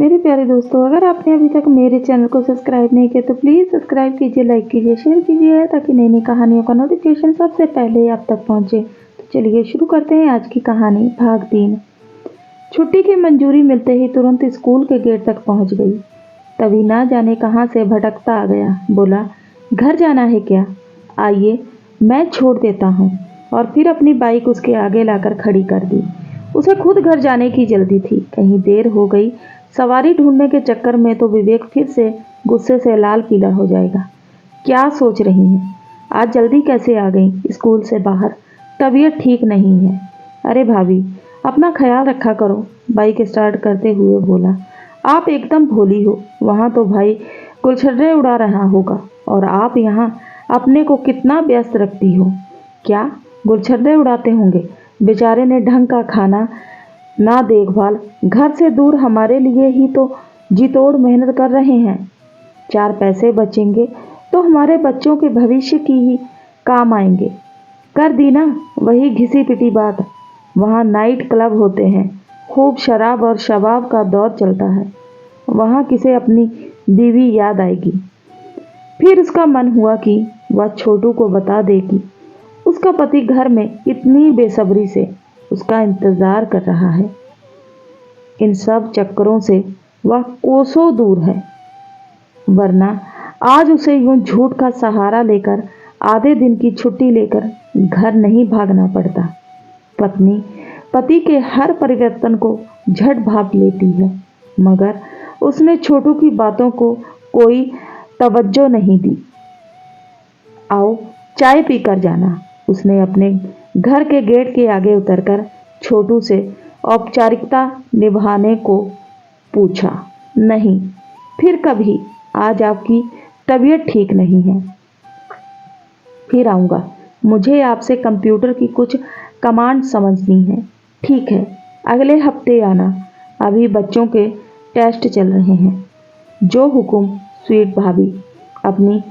मेरे प्यारे दोस्तों, अगर आपने अभी तक मेरे चैनल को सब्सक्राइब नहीं किया तो प्लीज़ सब्सक्राइब कीजिए, लाइक कीजिए, शेयर कीजिए ताकि नई नई कहानियों का नोटिफिकेशन सबसे पहले आप तक पहुंचे। तो चलिए शुरू करते हैं आज की कहानी, भाग 3। छुट्टी की मंजूरी मिलते ही तुरंत स्कूल के गेट तक पहुंच गई। तभी ना जाने कहाँ से भटकता आ गया। बोला, घर जाना है क्या? आइए मैं छोड़ देता हूँ। और फिर अपनी बाइक उसके आगे लाकर खड़ी कर दी। उसे खुद घर जाने की जल्दी थी, कहीं देर हो गई सवारी ढूंढने के चक्कर में तो विवेक फिर से गुस्से से लाल पीला हो जाएगा। क्या सोच रही हैं? आज जल्दी कैसे आ गई स्कूल से बाहर? तबीयत ठीक नहीं है। अरे भाभी, अपना ख्याल रखा करो, बाइक स्टार्ट करते हुए बोला। आप एकदम भोली हो। वहाँ तो भाई गुलछर्रे उड़ा रहा होगा और आप यहाँ अपने को कितना व्यस्त रखती हो। क्या गुलछर्रे उड़ाते होंगे? बेचारे ने ढंग का खाना ना देखभाल, घर से दूर हमारे लिए ही तो जी तोड़ मेहनत कर रहे हैं। 4 पैसे बचेंगे तो हमारे बच्चों के भविष्य की ही काम आएंगे। कर दी ना वही घिसी पिटी बात। वहाँ नाइट क्लब होते हैं, खूब शराब और शबाब का दौर चलता है। वहाँ किसे अपनी बीवी याद आएगी। फिर उसका मन हुआ कि वह छोटू को बता दे कि उसका पति घर में इतनी बेसब्री से उसका इंतजार कर रहा है। इन सब चक्करों से वह कोसों दूर है, वरना आज उसे यूं झूठ का सहारा लेकर आधे दिन की छुट्टी लेकर घर नहीं भागना पड़ता। पत्नी पति के हर परिवर्तन को झट भाप लेती है, मगर उसने छोटू की बातों को कोई तवज्जो नहीं दी। आओ चाय पीकर जाना, उसने अपने घर के गेट के आगे उतरकर छोटू से औपचारिकता निभाने को पूछा। नहीं, फिर कभी। आज आपकी तबीयत ठीक नहीं है। फिर आऊँगा। मुझे आपसे कंप्यूटर की कुछ कमांड समझनी है। ठीक है, अगले हफ्ते आना। अभी बच्चों के टेस्ट चल रहे हैं। जो हुकुम स्वीट भाभी। अपनी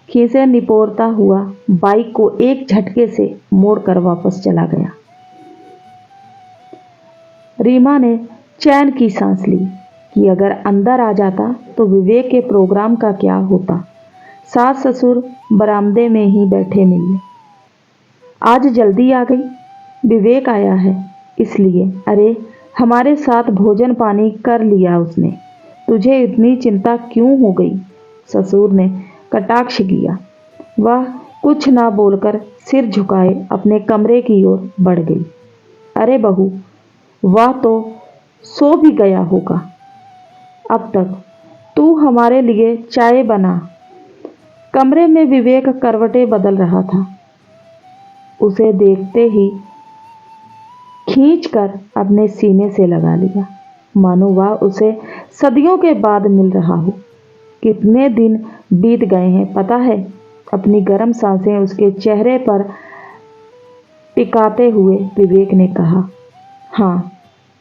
खीसें निपोरता हुआ बाइक को एक झटके से मोड़कर वापस चला गया। रीमा ने चैन की सांस ली कि अगर अंदर आ जाता तो विवेक के प्रोग्राम का क्या होता। सास ससुर बरामदे में ही बैठे मिलने। आज जल्दी आ गई? विवेक आया है इसलिए। अरे हमारे साथ भोजन पानी कर लिया उसने, तुझे इतनी चिंता क्यों हो गई? ससुर ने कटाक्ष किया। वह कुछ ना बोलकर सिर झुकाए अपने कमरे की ओर बढ़ गई। अरे बहू, वह तो सो भी गया होगा अब तक। तू हमारे लिए चाय बना। कमरे में विवेक करवटें बदल रहा था। उसे देखते ही खींचकर अपने सीने से लगा लिया, मानो वह उसे सदियों के बाद मिल रहा हो। कितने दिन बीत गए हैं पता है? अपनी गर्म सांसें उसके चेहरे पर टिकाते हुए विवेक ने कहा। हाँ,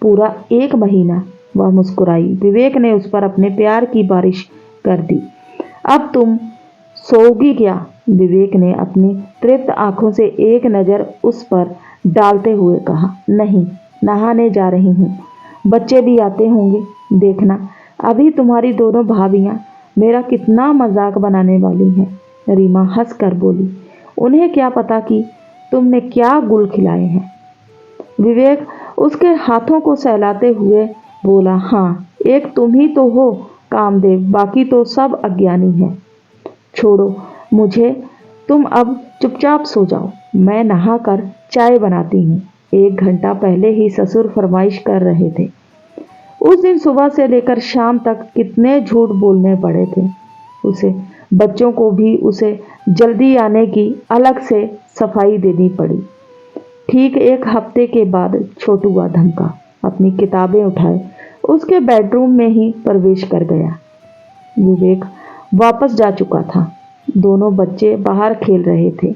पूरा 1 महीना। वह मुस्कुराई। विवेक ने उस पर अपने प्यार की बारिश कर दी। अब तुम सोओगी क्या? विवेक ने अपनी तृप्त आंखों से एक नज़र उस पर डालते हुए कहा। नहीं, नहाने जा रही हूँ। बच्चे भी आते होंगे, देखना अभी तुम्हारी दोनों भाभियाँ मेरा कितना मजाक बनाने वाली हैं। रीमा हंस कर बोली। उन्हें क्या पता कि तुमने क्या गुल खिलाए हैं। विवेक उसके हाथों को सहलाते हुए बोला। हाँ, एक तुम ही तो हो कामदेव, बाकी तो सब अज्ञानी हैं। छोड़ो मुझे, तुम अब चुपचाप सो जाओ। मैं नहाकर चाय बनाती हूँ। 1 घंटा पहले ही ससुर फरमाइश कर रहे थे। उस दिन सुबह से लेकर शाम तक कितने झूठ बोलने पड़े थे उसे। बच्चों को भी उसे जल्दी आने की अलग से सफाई देनी पड़ी। ठीक 1 हफ्ते के बाद छोटू व धमका अपनी किताबें उठाए उसके बेडरूम में ही प्रवेश कर गया। विवेक वापस जा चुका था। दोनों बच्चे बाहर खेल रहे थे।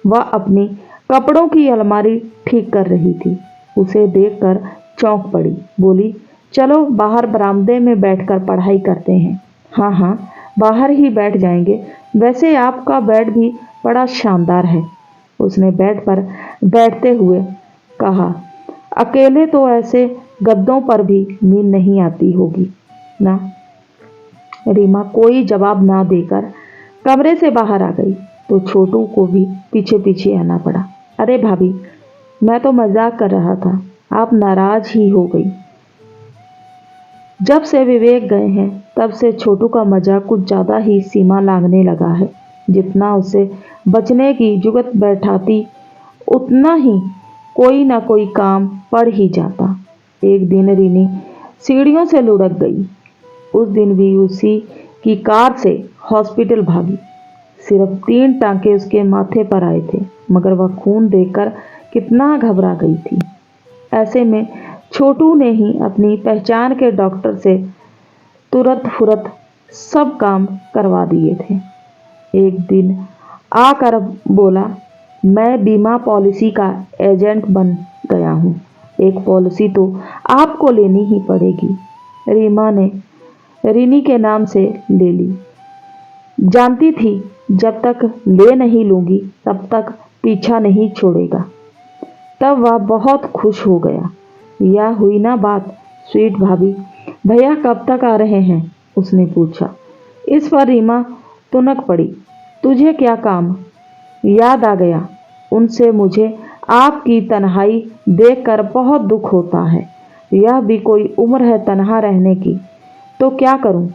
वह अपनी कपड़ों की अलमारी ठीक कर रही थी। उसे देखकर चौंक पड़ी। बोली, चलो बाहर बरामदे में बैठकर पढ़ाई करते हैं। हाँ हाँ, बाहर ही बैठ जाएंगे। वैसे आपका बेड भी बड़ा शानदार है, उसने बेड पर बैठते हुए कहा। अकेले तो ऐसे गद्दों पर भी नींद नहीं आती होगी। ना। रीमा कोई जवाब ना देकर कमरे से बाहर आ गई तो छोटू को भी पीछे पीछे आना पड़ा। अरे भाभी, मैं तो मजाक कर रहा था, आप नाराज ही हो गई। जब से विवेक गए हैं तब से छोटू का मजाक कुछ ज्यादा ही सीमा लांघने लगा है। जितना उसे बचने की जुगत बैठाती उतना ही कोई ना कोई काम पड़ ही जाता। एक दिन रिनी सीढ़ियों से लुढ़क गई। उस दिन भी उसी की कार से हॉस्पिटल भागी। सिर्फ 3 टांके उसके माथे पर आए थे, मगर वह खून देखकर कितना घबरा गई थी। ऐसे में छोटू ने ही अपनी पहचान के डॉक्टर से तुरंत फुरत सब काम करवा दिए थे। एक दिन आकर बोला, मैं बीमा पॉलिसी का एजेंट बन गया हूँ। एक पॉलिसी तो आपको लेनी ही पड़ेगी। रीमा ने रिनी के नाम से ले ली। जानती थी जब तक ले नहीं लूंगी तब तक पीछा नहीं छोड़ेगा। तब वह बहुत खुश हो गया। यह हुई ना बात, स्वीट भाभी, भैया कब तक आ रहे हैं? उसने पूछा। इस पर रीमा तुनक पड़ी। तुझे क्या काम? याद आ गया उनसे, मुझे आपकी तन्हाई देखकर बहुत दुख होता है। यह भी कोई उम्र है तन्हा रहने की, तो क्या करूं?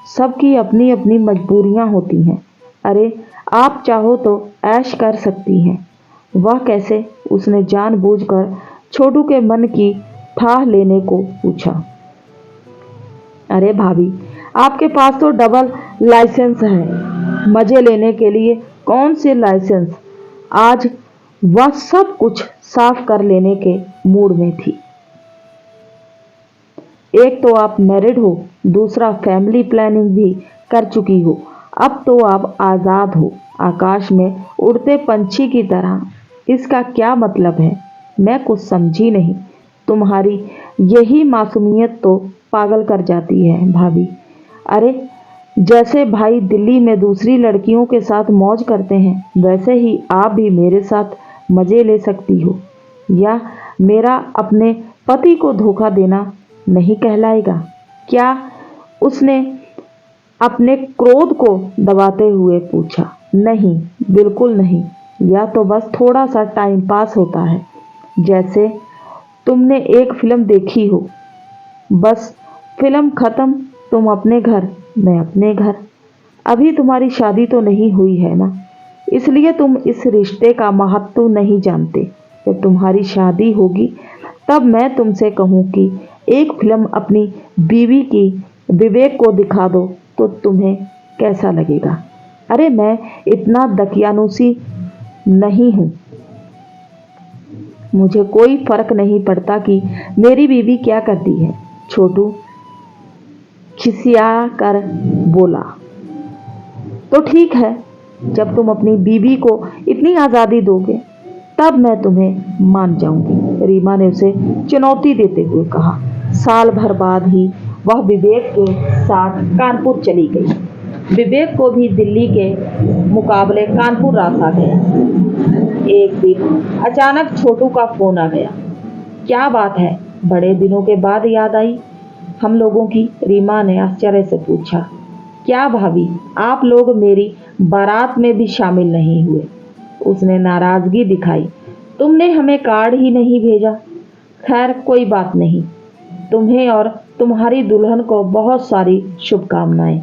सबकी अपनी अपनी मजबूरियां होती हैं। अरे, आप चाहो तो ऐश कर सकती हैं। वह कैसे? उसने जानबूझकर छोटू के मन की ठाह लेने को पूछा। अरे भाभी, आपके पास तो डबल लाइसेंस है। मजे लेने के लिए कौन से लाइसेंस? आज वह सब कुछ साफ कर लेने के मूड में थी। एक तो आप मैरिड हो, दूसरा फैमिली प्लानिंग भी कर चुकी हो। अब तो आप आज़ाद हो, आकाश में उड़ते पंछी की तरह। इसका क्या मतलब है? मैं कुछ समझी नहीं। तुम्हारी यही मासूमियत तो पागल कर जाती है भाभी। अरे, जैसे भाई दिल्ली में दूसरी लड़कियों के साथ मौज करते हैं, वैसे ही आप भी मेरे साथ मजे ले सकती हो। या मेरा अपने पति को धोखा देना नहीं कहलाएगा क्या? उसने अपने क्रोध को दबाते हुए पूछा। नहीं, बिल्कुल नहीं। या तो बस थोड़ा सा टाइम पास होता है, जैसे तुमने एक फिल्म देखी हो। बस फिल्म खत्म, तुम अपने घर, मैं अपने घर। अभी तुम्हारी शादी तो नहीं हुई है ना, इसलिए तुम इस रिश्ते का महत्व नहीं जानते। जब तुम्हारी शादी होगी तब मैं तुमसे कहूँ कि एक फिल्म अपनी बीवी की विवेक को दिखा दो तो तुम्हें कैसा लगेगा? अरे, मैं इतना दकियानूसी नहीं हूँ। मुझे कोई फर्क नहीं पड़ता कि मेरी बीवी क्या करती है। छोटू खिसिया कर बोला। तो ठीक है, जब तुम अपनी बीवी को इतनी आज़ादी दोगे तब मैं तुम्हें मान जाऊंगी, रीमा ने उसे चुनौती देते हुए कहा। साल भर बाद ही वह विवेक के साथ कानपुर चली गई। विवेक को भी दिल्ली के मुकाबले कानपुर रास आ गया। एक दिन अचानक छोटू का फोन आ गया। क्या बात है, बड़े दिनों के बाद याद आई हम लोगों की? रीमा ने आश्चर्य से पूछा। क्या भाभी, आप लोग मेरी बारात में भी शामिल नहीं हुए? उसने नाराजगी दिखाई। तुमने हमें कार्ड ही नहीं भेजा। खैर, कोई बात नहीं। तुम्हें और तुम्हारी दुल्हन को बहुत सारी शुभकामनाएं।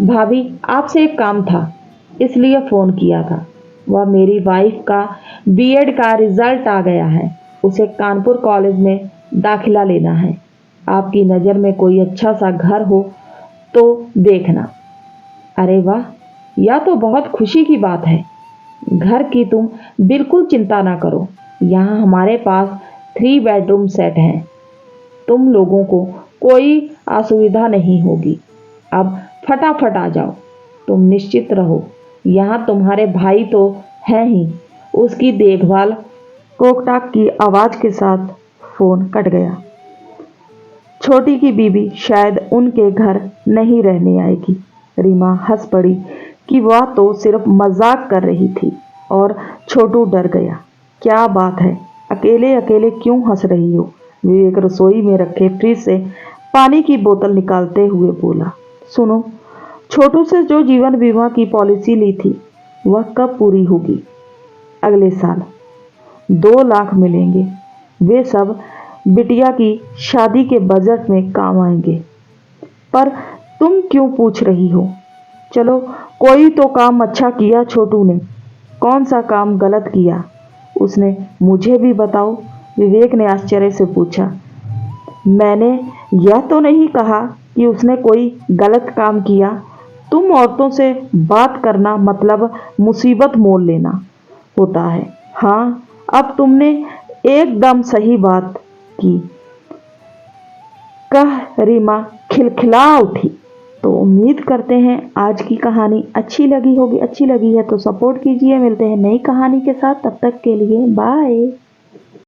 भाभी, आपसे एक काम था, इसलिए फ़ोन किया था। वह मेरी वाइफ का बीएड का रिजल्ट आ गया है। उसे कानपुर कॉलेज में दाखिला लेना है। आपकी नज़र में कोई अच्छा सा घर हो तो देखना। अरे वाह, यह तो बहुत खुशी की बात है। घर की तुम बिल्कुल चिंता ना करो। यहाँ हमारे पास 3 बेडरूम सेट हैं। तुम लोगों को कोई असुविधा नहीं होगी। अब फटाफट आ जाओ। तुम निश्चित रहो, यहाँ तुम्हारे भाई तो हैं ही, उसकी देखभाल। कोकटाक की आवाज़ के साथ फोन कट गया। छोटी की बीबी शायद उनके घर नहीं रहने आएगी। रीमा हंस पड़ी कि वह तो सिर्फ मजाक कर रही थी और छोटू डर गया। क्या बात है, अकेले अकेले क्यों हंस रही हो? विवेक रसोई में रखे फ्रिज से पानी की बोतल निकालते हुए बोला, सुनो, छोटू से जो जीवन बीमा की पॉलिसी ली थी वह कब पूरी होगी? अगले साल 2 लाख मिलेंगे। वे सब बिटिया की शादी के बजट में काम आएंगे। पर तुम क्यों पूछ रही हो? चलो, कोई तो काम अच्छा किया छोटू ने। कौन सा काम गलत किया उसने, मुझे भी बताओ, विवेक ने आश्चर्य से पूछा। मैंने यह तो नहीं कहा कि उसने कोई गलत काम किया। तुम औरतों से बात करना मतलब मुसीबत मोल लेना होता है। हाँ, अब तुमने एकदम सही बात की, कह रीमा खिलखिला उठी। तो उम्मीद करते हैं आज की कहानी अच्छी लगी होगी। अच्छी लगी है तो सपोर्ट कीजिए। मिलते हैं नई कहानी के साथ, तब तक के लिए बाय।